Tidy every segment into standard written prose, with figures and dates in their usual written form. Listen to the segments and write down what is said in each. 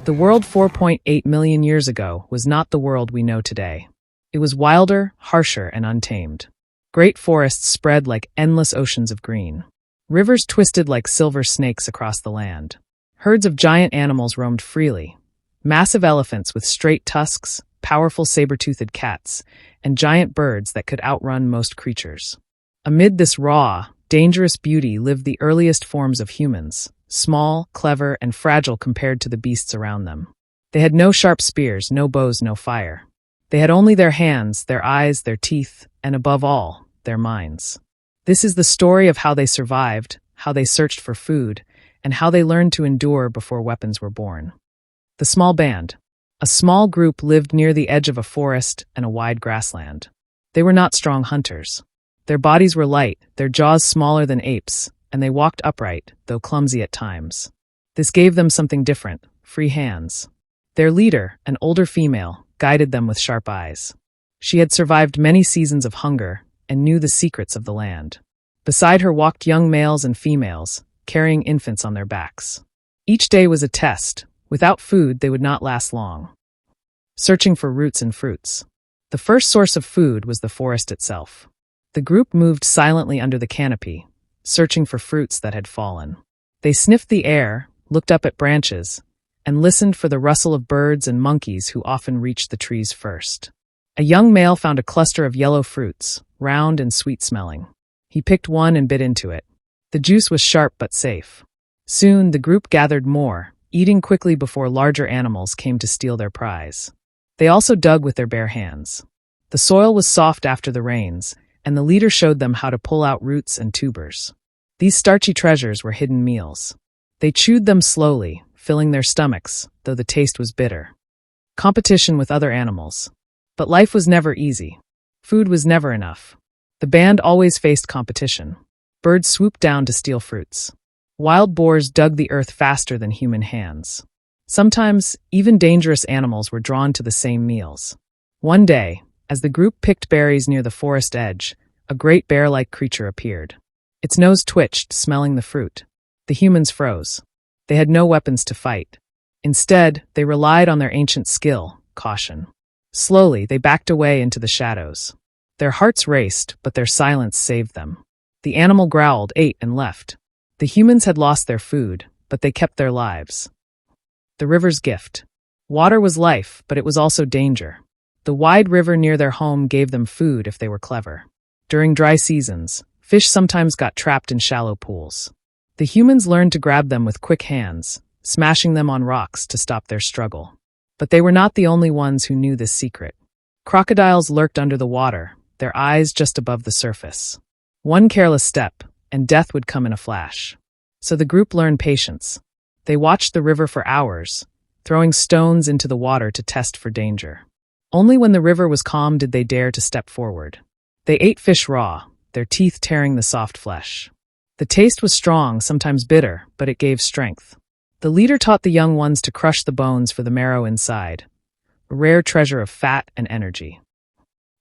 The world 4.8 million years ago was not the world we know today. It was wilder, harsher, and untamed. Great forests spread like endless oceans of green. Rivers twisted like silver snakes across the land. Herds of giant animals roamed freely. Massive elephants with straight tusks, powerful saber-toothed cats, and giant birds that could outrun most creatures. Amid this raw, dangerous beauty lived the earliest forms of humans, small, clever, and fragile compared to the beasts around them. They had no sharp spears, no bows, no fire. They had only their hands, their eyes, their teeth, and above all, their minds. This is the story of how they survived, how they searched for food, and how they learned to endure before weapons were born. The small band. A small group lived near the edge of a forest and a wide grassland. They were not strong hunters. Their bodies were light, their jaws smaller than apes, and they walked upright, though clumsy at times. This gave them something different: free hands. Their leader, an older female, guided them with sharp eyes. She had survived many seasons of hunger and knew the secrets of the land. Beside her walked young males and females, carrying infants on their backs. Each day was a test. Without food, they would not last long. Searching for roots and fruits. The first source of food was the forest itself. The group moved silently under the canopy, searching for fruits that had fallen. They sniffed the air, looked up at branches, and listened for the rustle of birds and monkeys who often reached the trees first. A young male found a cluster of yellow fruits, round and sweet-smelling. He picked one and bit into it. The juice was sharp but safe. Soon, the group gathered more, eating quickly before larger animals came to steal their prize. They also dug with their bare hands. The soil was soft after the rains, and the leader showed them how to pull out roots and tubers. These starchy treasures were hidden meals. They chewed them slowly, filling their stomachs, though the taste was bitter. Competition with other animals. But life was never easy. Food was never enough. The band always faced competition. Birds swooped down to steal fruits. Wild boars dug the earth faster than human hands. Sometimes, even dangerous animals were drawn to the same meals. One day, as the group picked berries near the forest edge, a great bear-like creature appeared. Its nose twitched, smelling the fruit. The humans froze. They had no weapons to fight. Instead, they relied on their ancient skill, caution. Slowly, they backed away into the shadows. Their hearts raced, but their silence saved them. The animal growled, ate, and left. The humans had lost their food, but they kept their lives. The river's gift. Water was life, but it was also danger. The wide river near their home gave them food if they were clever. During dry seasons, fish sometimes got trapped in shallow pools. The humans learned to grab them with quick hands, smashing them on rocks to stop their struggle. But they were not the only ones who knew this secret. Crocodiles lurked under the water, their eyes just above the surface. One careless step, and death would come in a flash. So the group learned patience. They watched the river for hours, throwing stones into the water to test for danger. Only when the river was calm did they dare to step forward. They ate fish raw, their teeth tearing the soft flesh. The taste was strong, sometimes bitter, but it gave strength. The leader taught the young ones to crush the bones for the marrow inside, a rare treasure of fat and energy.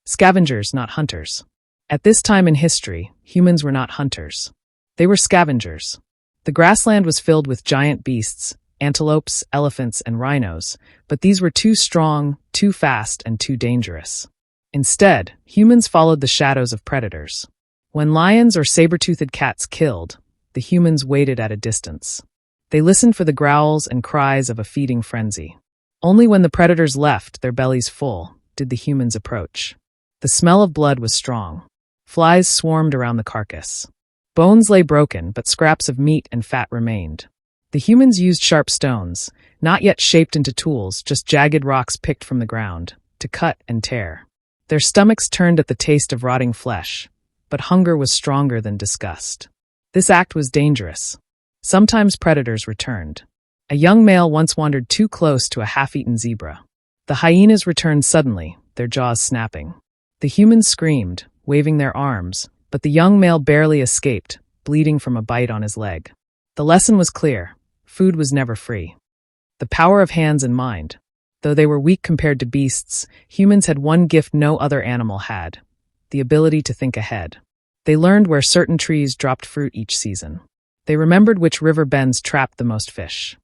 Scavengers, not hunters. At this time in history, humans were not hunters. They were scavengers. The grassland was filled with giant beasts, antelopes, elephants, and rhinos, but these were too strong, too fast, and too dangerous. Instead, humans followed the shadows of predators. When lions or saber-toothed cats killed, the humans waited at a distance. They listened for the growls and cries of a feeding frenzy. Only when the predators left, their bellies full, did the humans approach. The smell of blood was strong. Flies swarmed around the carcass. Bones lay broken, but scraps of meat and fat remained. The humans used sharp stones, not yet shaped into tools, just jagged rocks picked from the ground, to cut and tear. Their stomachs turned at the taste of rotting flesh, but hunger was stronger than disgust. This act was dangerous. Sometimes predators returned. A young male once wandered too close to a half-eaten zebra. The hyenas returned suddenly, their jaws snapping. The humans screamed, waving their arms, but the young male barely escaped, bleeding from a bite on his leg. The lesson was clear: food was never free. The power of hands and mind. Though they were weak compared to beasts, humans had one gift no other animal had: the ability to think ahead. They learned where certain trees dropped fruit each season. They remembered which river bends trapped the most fish.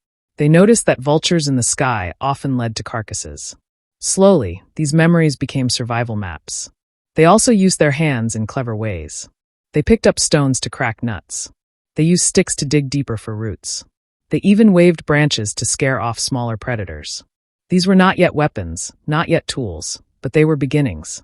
They noticed that vultures in the sky often led to carcasses. Slowly, these memories became survival maps. They also used their hands in clever ways. They picked up stones to crack nuts. They used sticks to dig deeper for roots. They even waved branches to scare off smaller predators. These were not yet weapons, not yet tools, but they were beginnings.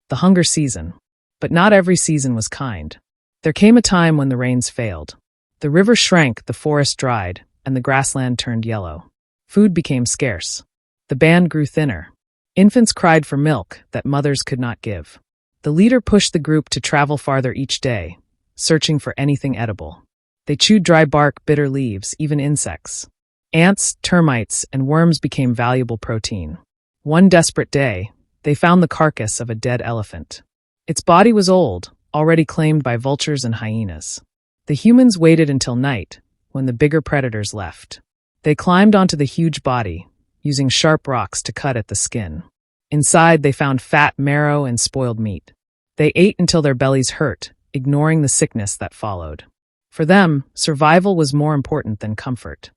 The hunger season. But not every season was kind. There came a time when the rains failed. The river shrank, the forest dried, and the grassland turned yellow. Food became scarce. The band grew thinner. Infants cried for milk that mothers could not give. The leader pushed the group to travel farther each day, searching for anything edible. They chewed dry bark, bitter leaves, even insects. Ants, termites, and worms became valuable protein. One desperate day, they found the carcass of a dead elephant. Its body was old, already claimed by vultures and hyenas. The humans waited until night, when the bigger predators left. They climbed onto the huge body, using sharp rocks to cut at the skin. Inside, they found fat, marrow, and spoiled meat. They ate until their bellies hurt, ignoring the sickness that followed. For them, survival was more important than comfort.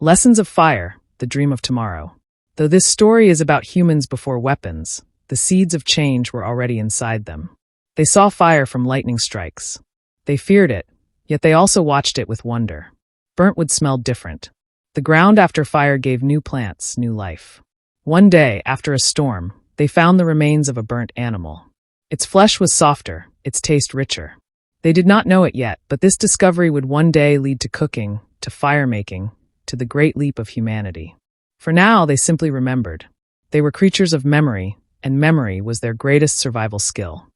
Lessons of Fire, the Dream of Tomorrow. Though this story is about humans before weapons, the seeds of change were already inside them. They saw fire from lightning strikes. They feared it, yet they also watched it with wonder. Burnt wood smelled different. The ground after fire gave new plants, new life. One day, after a storm, they found the remains of a burnt animal. Its flesh was softer, its taste richer. They did not know it yet, but this discovery would one day lead to cooking, to fire-making, to the great leap of humanity. For now, they simply remembered. They were creatures of memory, and memory was their greatest survival skill.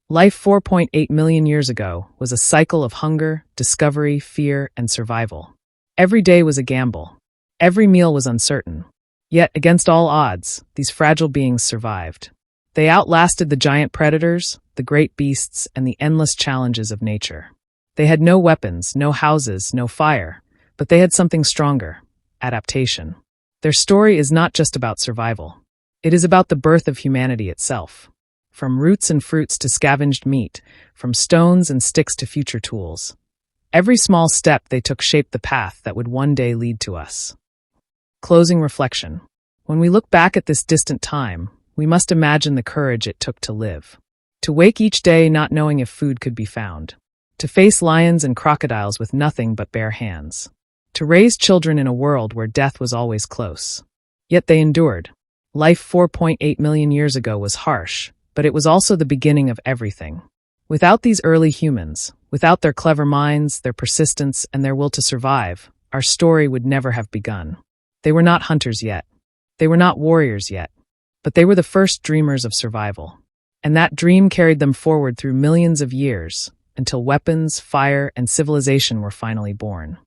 Life 4.8 million years ago was a cycle of hunger, discovery, fear, and survival. Every day was a gamble. Every meal was uncertain. Yet, against all odds, these fragile beings survived. They outlasted the giant predators, the great beasts, and the endless challenges of nature. They had no weapons, no houses, no fire, but they had something stronger: adaptation. Their story is not just about survival. It is about the birth of humanity itself. From roots and fruits to scavenged meat, from stones and sticks to future tools. Every small step they took shaped the path that would one day lead to us. Closing reflection. When we look back at this distant time, we must imagine the courage it took to live. To wake each day not knowing if food could be found. To face lions and crocodiles with nothing but bare hands. To raise children in a world where death was always close. Yet they endured. Life 4.8 million years ago was harsh, but it was also the beginning of everything. Without these early humans, without their clever minds, their persistence, and their will to survive, our story would never have begun. They were not hunters yet. They were not warriors yet. But they were the first dreamers of survival. And that dream carried them forward through millions of years, until weapons, fire, and civilization were finally born.